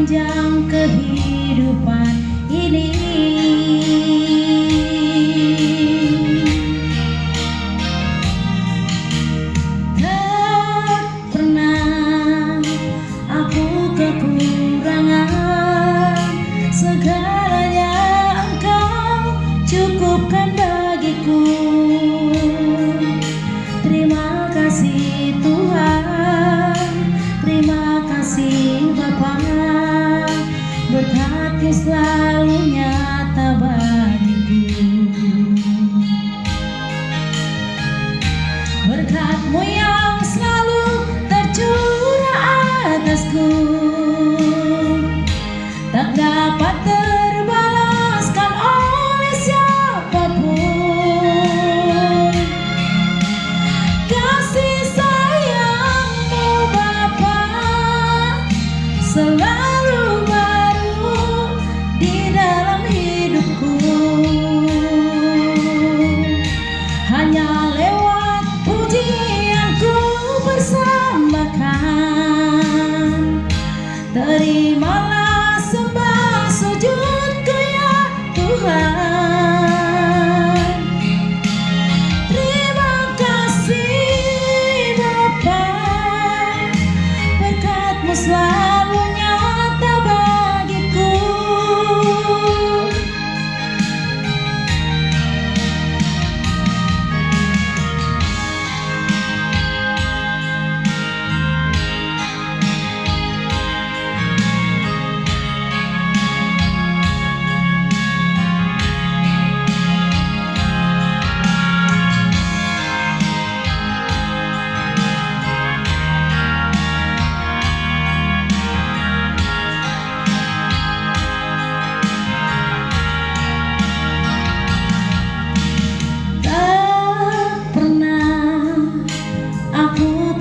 sepanjang kehidupan ini. Tak pernah aku kekurangan, segalanya Engkau cukupkan bagiku. Terima kasih Tuhan, terima kasih Bapa, berkat-Mu selalu nyata bagiku. Berkat-Mu yang selalu tercurah atasku, tak dapat terbalaskan oleh siapapun. Kasih sayang-Mu Bapa selalu baru di dalam hidupku. Hanya lewat pujianku persembahkan, terimalah sembah sujudku ya Tuhan. Terima kasih Bapa, berkat-Mu selalu nyata bagiku.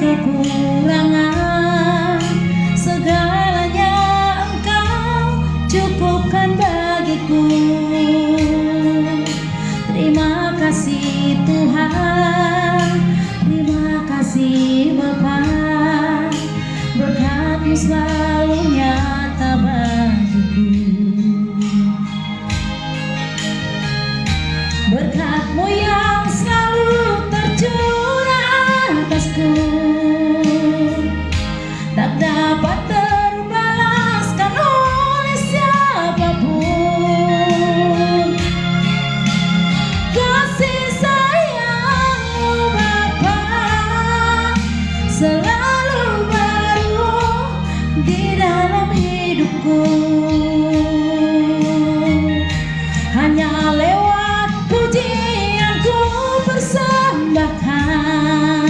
Kekurangan, segalanya Engkau cukupkan bagiku. Terima kasih Tuhan, terima kasih Bapa, berkat-Mu selalu nyata bagiku. Berkat-Mu yang selalu tercurah atasku, tak dapat terbalaskan oleh siapapun. Kasih sayang-Mu Bapa selalu baru di dalam hidupku. Hanya lewat pujianku persembahkan,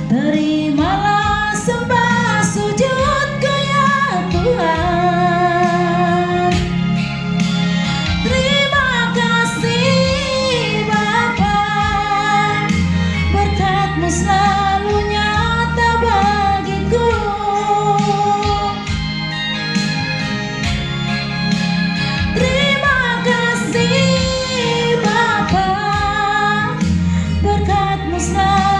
terimalah sembah sujudku ya Tuhan. Terima kasih Bapa, berkat-Mu selalu nyata bagiku. Terima kasih Bapa, berkat-Mu selalu